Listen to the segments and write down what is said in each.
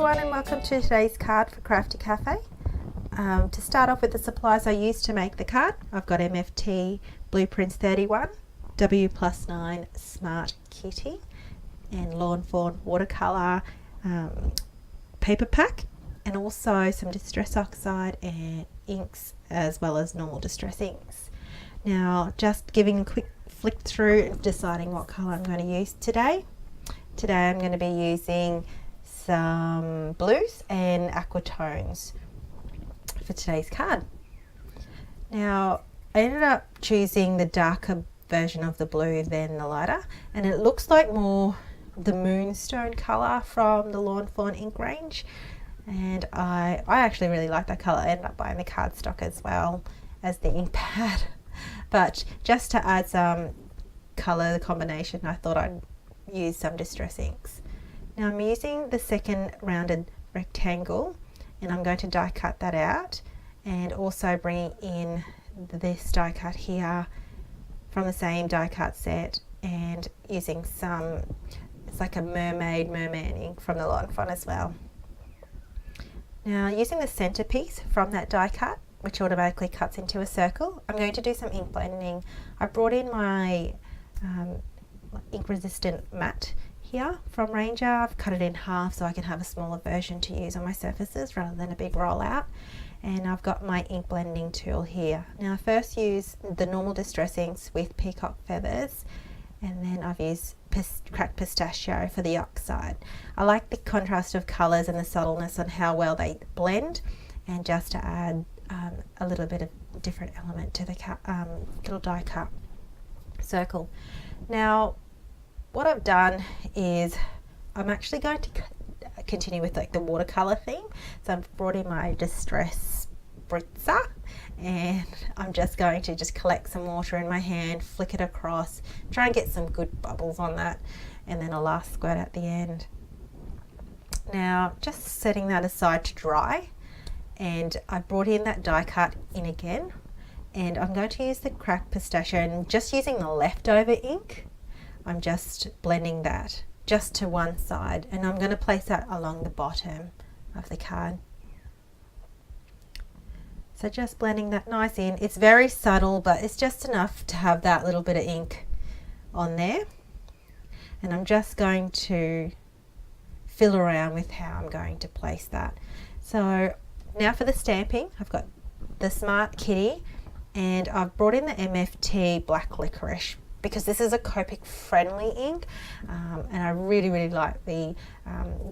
everyone and welcome to today's card for Craftie Cafe. To start off with the supplies I used to make the card, I've got MFT Blueprints 31, W+9 Smart Kitty and Lawn Fawn watercolour paper pack, and also some Distress Oxide and inks as well as normal Distress inks. Now just giving a quick flick through and deciding what colour I'm going to use today. Today I'm going to be using some blues and aquatones for today's card. Now I ended up choosing the darker version of the blue than the lighter, and it looks like more the moonstone colour from the Lawn Fawn ink range, and I actually really like that colour. I ended up buying the cardstock as well as the ink pad, but just to add some colour combination I thought I'd use some Distress inks. Now I'm using the second rounded rectangle and I'm going to die cut that out, and also bringing in this die cut here from the same die cut set and using some, it's like a merman ink from the Lawn Fawn as well. Now using the centerpiece from that die cut, which automatically cuts into a circle, I'm going to do some ink blending. I brought in my ink resistant mat here from Ranger. I've cut it in half so I can have a smaller version to use on my surfaces rather than a big rollout, and I've got my ink blending tool here. Now I first use the normal Distress inks with peacock feathers, and then I've used cracked pistachio for the oxide. I like the contrast of colours and the subtleness on how well they blend, and just to add a little bit of different element to the little die cut circle. Now what I've done is I'm actually going to continue with like the watercolor theme. So I've brought in my Distress spritzer and I'm just going to collect some water in my hand, flick it across, try and get some good bubbles on that, and then a last squirt at the end. Now just setting that aside to dry, and I brought in that die cut in again, and I'm going to use the cracked pistachio and just using the leftover ink. I'm just blending that just to one side, and I'm going to place that along the bottom of the card. So just blending that nice in. It's very subtle, but it's just enough to have that little bit of ink on there. And I'm just going to fill around with how I'm going to place that. So now for the stamping, I've got the Smart Kitty, and I've brought in the MFT Black Licorice because this is a Copic friendly ink, and I really like the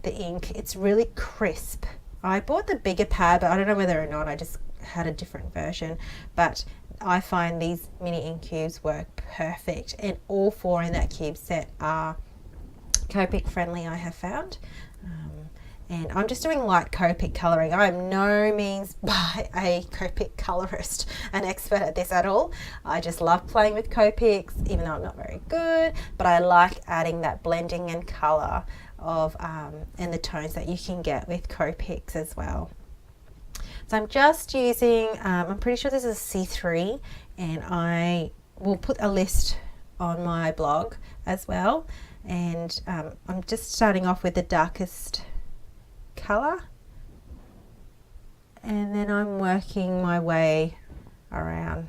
ink. It's really crisp. I bought the bigger pad, but I don't know whether or not I just had a different version, but I find these mini ink cubes work perfect, and all four in that cube set are Copic friendly, I have found. And I'm just doing light Copic coloring. I am no means by a Copic colorist, an expert at this at all. I just love playing with Copics, even though I'm not very good, but I like adding that blending and color of and the tones that you can get with Copics as well. So I'm just using, I'm pretty sure this is C3, and I will put a list on my blog as well. And I'm just starting off with the darkest color, and then I'm working my way around.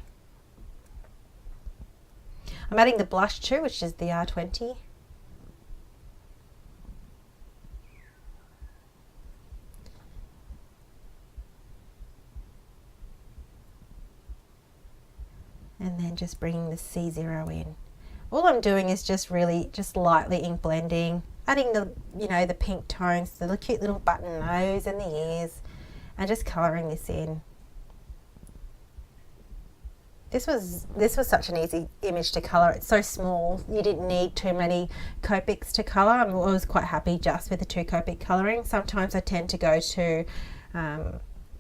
I'm adding the blush too, which is the R20. And then just bringing the C0 in. All I'm doing is just lightly ink blending, adding the, the pink tones, the cute little button nose and the ears, and just colouring this in. This was such an easy image to colour. It's so small, you didn't need too many Copics to colour. I was quite happy just with the 2 Copic colouring. Sometimes I tend to go to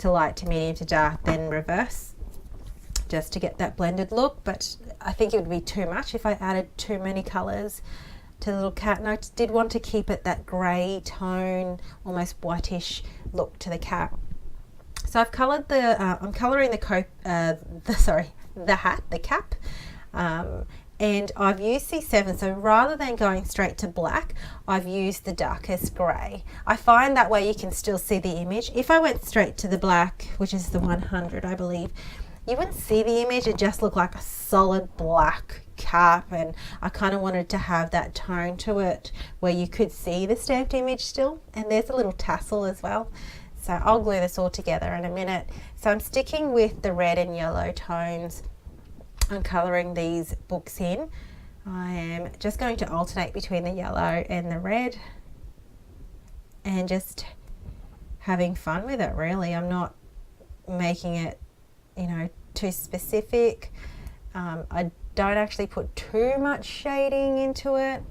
light to medium to dark, then reverse, just to get that blended look, but I think it would be too much if I added too many colours to the little cat, and I did want to keep it that grey tone, almost whitish look to the cat. So I've coloured the, I'm colouring the cap, And I've used C7, so rather than going straight to black, I've used the darkest grey. I find that way you can still see the image. If I went straight to the black, which is the 100 I believe, you wouldn't see the image. It just looked like a solid black cap, and I kind of wanted to have that tone to it where you could see the stamped image still. And there's a little tassel as well. So I'll glue this all together in a minute. So I'm sticking with the red and yellow tones. I'm colouring these books in. I am just going to alternate between the yellow and the red and just having fun with it, really. I'm not making it, you know, too specific. I don't actually put too much shading into it.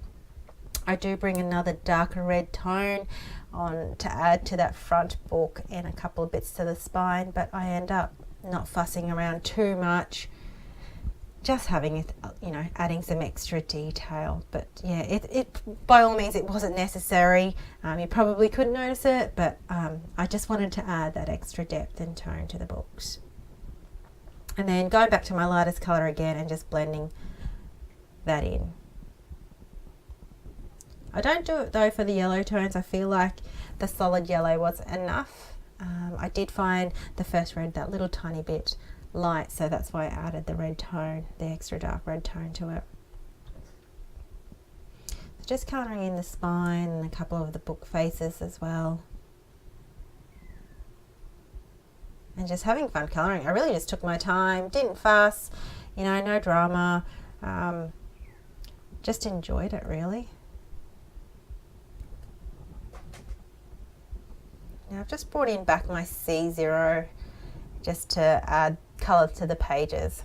I do bring another darker red tone on to add to that front book and a couple of bits to the spine, but I end up not fussing around too much, just having it, you know, adding some extra detail. But yeah, it by all means, it wasn't necessary. You probably couldn't notice it, but I just wanted to add that extra depth and tone to the books. And then going back to my lightest colour again and just blending that in. I don't do it though for the yellow tones. I feel like the solid yellow was enough. I did find the first red that little tiny bit light, so that's why I added the red tone, the extra dark red tone to it. Just colouring in the spine and a couple of the book faces as well. And just having fun colouring. I really just took my time, didn't fuss, you know, no drama. Just enjoyed it, really. Now I've just brought in back my C0 just to add colour to the pages.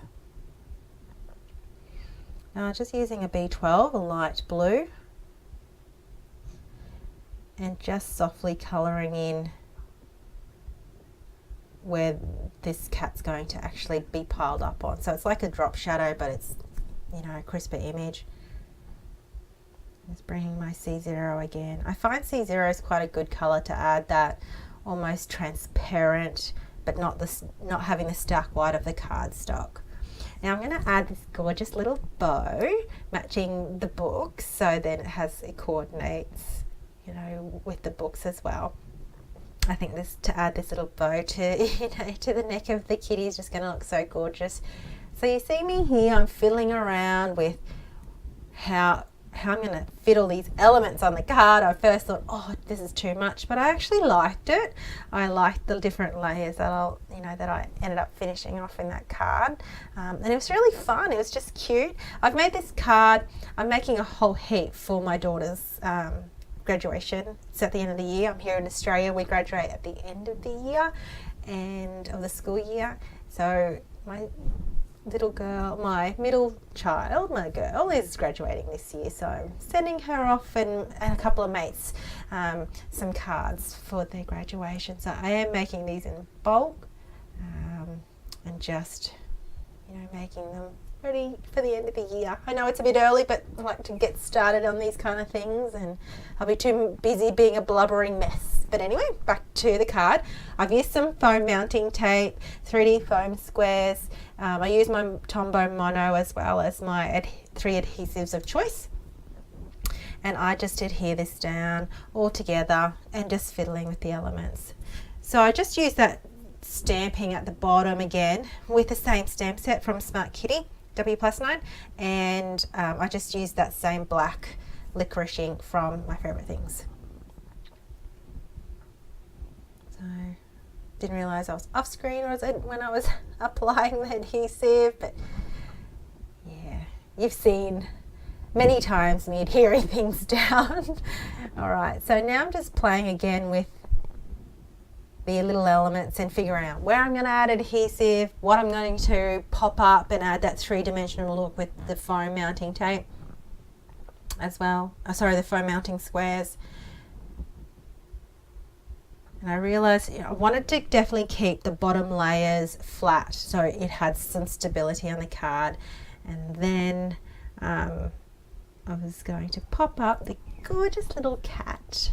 Now just using a B12, a light blue, and just softly colouring in where this cat's going to actually be piled up on. So it's like a drop shadow, but it's, you know, a crisper image. Just bringing my C0 again. I find C0 is quite a good colour to add that almost transparent, but not having the stark white of the cardstock. Now I'm going to add this gorgeous little bow matching the books, so then it coordinates, you know, with the books as well. I think to add this little bow to, you know, to the neck of the kitty is just going to look so gorgeous. So you see me here, I'm fiddling around with how I'm going to fit all these elements on the card. I first thought, oh, this is too much, but I actually liked it. I liked the different layers that I ended up finishing off in that card, and it was really fun. It was just cute. I've made this card. I'm making a whole heap for my daughter's graduation. It's at the end of the year. I'm here in Australia. We graduate at the end of the year and of the school year. So my little girl, my middle child, my girl, is graduating this year, so I'm sending her off and a couple of mates some cards for their graduation. So I am making these in bulk and just, you know, making them ready for the end of the year. I know it's a bit early, but I like to get started on these kind of things, and I'll be too busy being a blubbering mess. But anyway, back to the card. I've used some foam mounting tape, 3D foam squares. I use my Tombow Mono as well as my 3 adhesives of choice. And I just adhere this down all together and just fiddling with the elements. So I just use that stamping at the bottom again with the same stamp set from Smart Kitty, W+9, and I just used that same black licorice ink from My Favourite Things. So didn't realise I was off screen when I was applying the adhesive, but yeah, you've seen many times me adhering things down. Alright, so now I'm just playing again with the little elements and figuring out where I'm going to add adhesive, what I'm going to pop up and add that 3-dimensional look with the foam mounting tape as well. The foam mounting squares. And I realised, you know, I wanted to definitely keep the bottom layers flat so it had some stability on the card. And then I was going to pop up the gorgeous little cat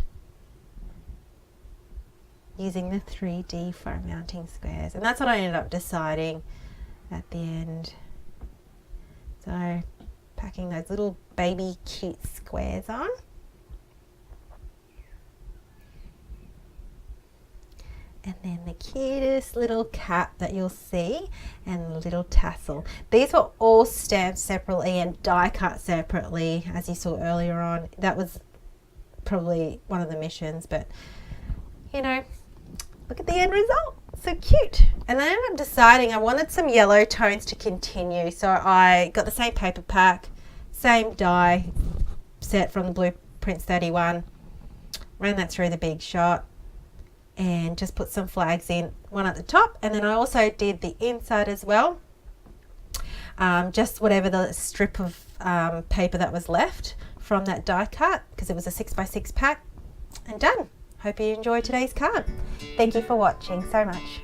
using the 3D foam mounting squares, and that's what I ended up deciding at the end. So packing those little baby cute squares on. And then the cutest little cap that you'll see, and the little tassel. These were all stamped separately and die cut separately, as you saw earlier on. That was probably one of the missions, but you know, look at the end result. So cute. And then I ended up deciding I wanted some yellow tones to continue, so I got the same paper pack, same die set from the Blueprints 31, ran that through the Big Shot, and just put some flags in, one at the top, and then I also did the inside as well, just whatever the strip of paper that was left from that die cut, because it was a 6x6 pack, and done. Hope you enjoyed today's card. Thank you for watching so much.